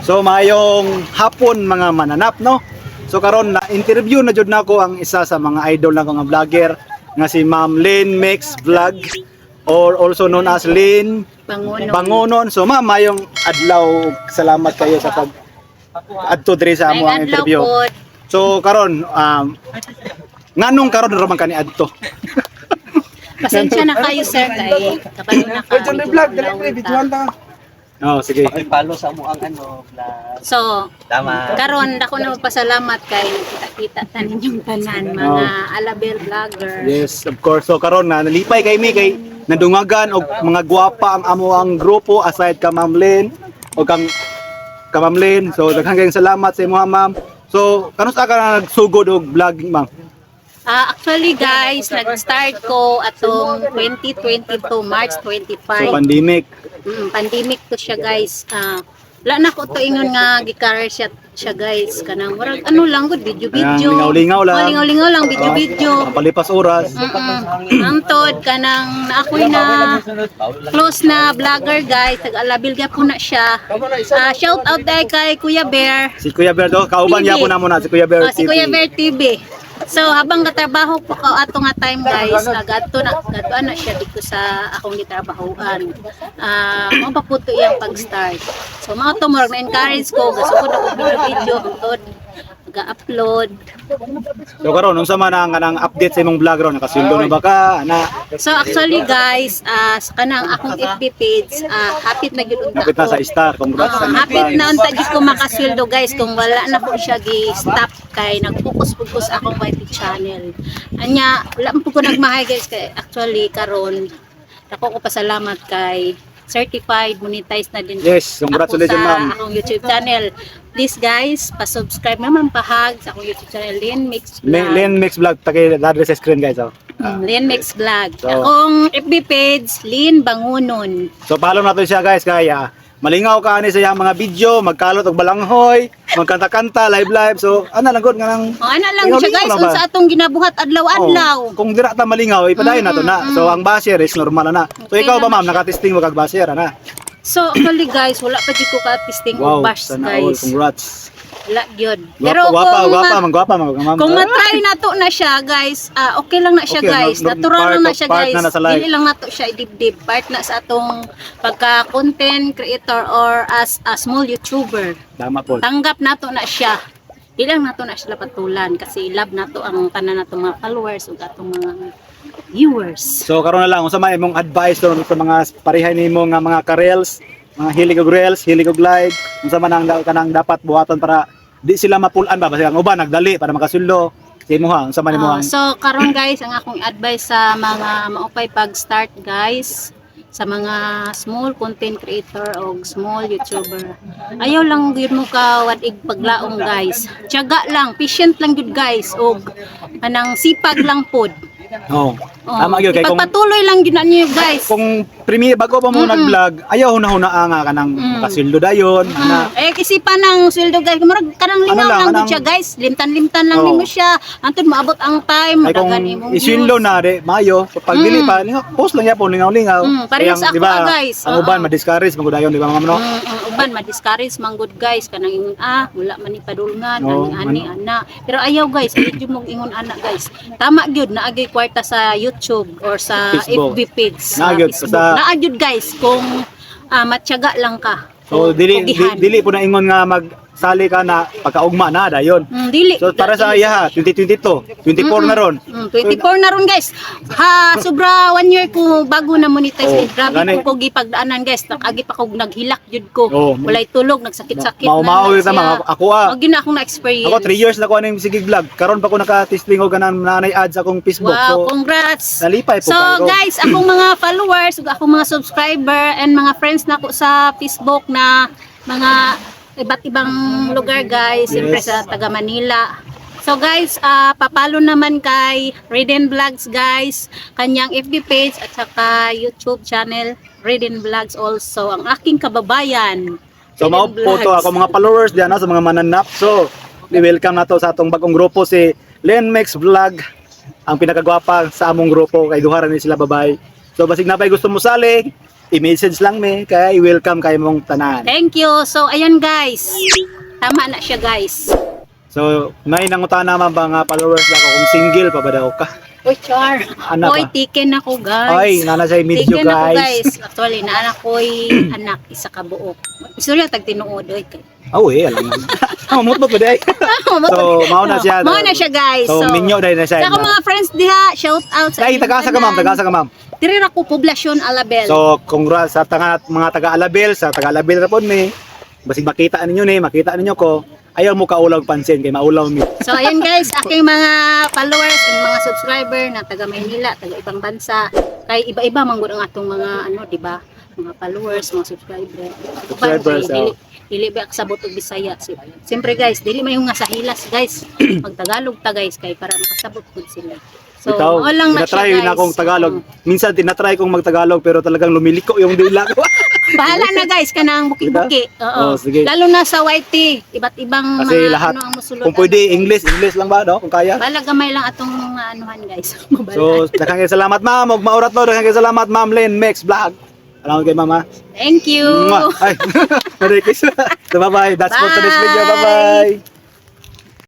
So mayong hapon mga mananap no. So karon na interview na jud nako ang isa sa mga idol nako nga vlogger nga si Ma'am Lynn Makes Vlog or also known as Lynn Bangonon. So ma'am, mayong adlaw, salamat kayo sa pag adto diri sa amo ang interview. So karon nganong karon ra man kani adto? Pasensya na kayo sir kay kapag naka Oh, sige. Ay, follow sa mo ang vlog. So, Tama. karon dako na magpasalamat kay kita-kita tanin yung tanan mga Alabel vlogger. Yes, of course. So karon na nalipay kay mi kay nadungagan og mga gwapa ang amo ang grupo aside ka Ma'am Lynn o kang ka Ma'am Lynn. So daghang kayong salamat sa imo ma'am. So kanusta ka na nagsugod og vlogging ma'am? Actually guys, nag-start ko atong 2022 March 25. So pandemic. Pandemic to siya guys. Wala na ko to ingon nga gikarer siya guys kanang murag ano lang gud video. Lingaw-lingaw lang. Lingaw-lingaw lang video. Palipas oras. Antod kanang naakoy na close na vlogger guys, tag-alabil gyapon na siya. Shout out kay Kuya Bear. Si Kuya Bear do, kauban TV. yapon namo na si Kuya Bear TV. Si Kuya Bear TV. So habang katrabaho po ko ato nga time guys, gadto na siya dito sa akong gitrabahoan. Mo pa po to iyang pag-start. So mga to murag na-encourage ko, gasugod ako video tungod ga-upload. So karon unsa man ang kanang update sa imong vlog ron? Nakasundo na ba ka? Ana. So actually guys, sa kanang akong FB page, hapit na gyud Napit na sa star. Congrats sa hapit na unta gyud ko makasweldo guys kung wala na ko siya gi-stop kay nag-focus akong YT channel. Anya, wala man po ko nagmahay guys kay actually karon ako ko pasalamat kay certified monetized na din Yes, congratulations ako sa ma'am. akong YouTube channel. Please guys, pa-subscribe naman pahag sa akong YouTube channel Lynn Mix Vlog. Lynn Mix Vlog taki address sa screen guys. Oh. Lynn Mix Vlog. So, Akong FB page Lynn Bangonon. So follow natin siya guys kaya malingaw ka ani sa iyang mga video, magkalot og balanghoy, magkanta-kanta, live. So ano lang gud nga nang Ana lang siya guys unsa atong ginabuhat adlaw-adlaw. Kung dira ta malingaw, ipadayon nato na. So ang basher is normal na. So ikaw ba ma'am, nakatesting mo kag basher na? So actually guys, wala pa jud ko ka-testing og bash sana all. guys. Congrats. Wala gyud. Gwapa ma'am. Kung ma-try nato na siya guys, okay lang na siya Okay, guys. Natural lang na siya part guys. na nasa life. Dili lang nato siya idibdib. Part na sa atong pagka-content creator or as a small YouTuber. Tama po. Tanggap nato na siya. Di lang nato na sila patulan kasi love nato ang tanan nato mga followers ug atong mga viewers. So karon na lang unsa may imong advice sa mga parehay nimo nga mga ka-reels, mga hilig og reels, hilig og live, unsa man ang kanang dapat buhaton para di sila mapulan ba kasi ang uban nagdali para makasuldo. Sa imo ha, unsa man imo ang So karon guys, ang akong advice sa mga maupay pag-start guys, sa mga small content creator o small YouTuber. Ayaw lang gyud mo ka wadig paglaom guys. Tiyaga lang, patient lang gyud guys og anang sipag lang pod. Oh. Tama gyud kay kung Ipagpatuloy lang gyud niyo guys. kung premier bago pa mo nag-vlog, ayaw hunahuna nga kanang makasuldo dayon ana. Isipan ng sweldo guys. Murag kanang lingaw lang gyud siya guys. Limtan-limtan lang nimo siya. Antod maabot ang time, Ay kung madagan imong isuldo na de mayo, so pag dili pa post lang yapon lingaw-lingaw. Parehas Kaya, ako, guys. Ang uban ma-discourage magudayon di ba ma'am no? Uban ma-discourage man good guys kanang ingon wala man ni padulngan Oo, ani ana. Pero ayaw guys, ayaw mo ingon ana guys. Tama gyud naagay kwarta sa YouTube or sa Facebook. FB page sa Nagyod, Facebook. sa- Naagid guys kung matyaga lang ka. So dili Pugihan. dili po na ingon nga magsali ka na pagkaugma na dayon. Dili. So para sa iya 2022, 24 na ron. 24 na ron guys. Sobra 1 year ko bago na monetize. Grabe gani. ko gipagdaanan guys. Agi pa ko naghilak jud ko. Oo. Walay tulog, nagsakit-sakit Mao-mao na ta mga ako Wag na akong na-experience. Ako 3 years na ko aning sige vlog. Karon pa ko naka-testing og ganang nanay ads akong Facebook. Wow, So congrats! nalipay po So kayo. guys, akong mga followers, ug akong mga subscriber and mga friends na ko sa Facebook na mga iba't ibang lugar guys, siyempre sa taga Manila. So guys, papalo naman kay Reden Vlogs guys, kanyang FB page at saka YouTube channel Reden Vlogs also, ang aking kababayan. So mao Reden po to Vlogs. ako mga followers diyan sa mga mananap. So welcome na to sa atong bagong grupo si Lynn Makes Vlog. Ang pinakagwapa sa among grupo kay duha ra ni sila babay. So basig na pay gusto mo sali, i-message lang me kaya i-welcome kay mong tanan. Thank you. So, ayan guys. Tama na siya guys. So, may nangutana man ba nga followers lang ako kung single pa ba daw ka? Uy, Char. Anak Uy, ba? tiken ako guys. Ay, nana sa medyo Tiken ako guys. guys. Actually, naanak ko'y anak, isa ka buok. Istorya, tag-tinuod. Uy, kay. Oh, alam mo. Mutmut ba day? So, mauna siya. Mauna siya guys. So, minyo dahil na siya. Sa akong mga friends diha, shout out sa Ay, inyong tagasa ka ma'am, tanan. tagasa ka ma'am. Diri ra ko Poblacion Alabel. So, congrats sa mga taga-Alabel, sa taga-Alabel na po ni. Basig makita ninyo ni, makita ninyo ko. Ayaw mo kaulag pansin kay maulaw mi. So ayan guys, aking mga followers and mga subscriber na taga Maynila, taga ibang bansa. Kay iba-iba man gud ang atong mga ano, di ba? Mga followers, mga subscriber. Subscribers, Dili ba kasabot og Bisaya. Siyempre guys, dili man yung nga sa hilas guys. Magtagalog ta guys kay para makasabot gud sila. So, Ito, lang na siya tinatry guys. na akong Tagalog. Minsan tinatry kong magtagalog pero talagang lumiliko yung dila ko. Bahala na guys, kanang buki-buki. Oo. Oh, sige. Lalo na sa YT, iba't ibang Kasi mga lahat, ano ang musulod. kung pwede English lang ba, no? Kung kaya. Bahala gamay lang atong mga anuhan guys. So, daghang kay salamat ma'am, ug maurat no, daghang kay salamat ma'am Len Mex Vlog. Salamat kay mama. Thank you. Ay, Merry Christmas. So, bye-bye. That's for today's video. Bye. Bye-bye.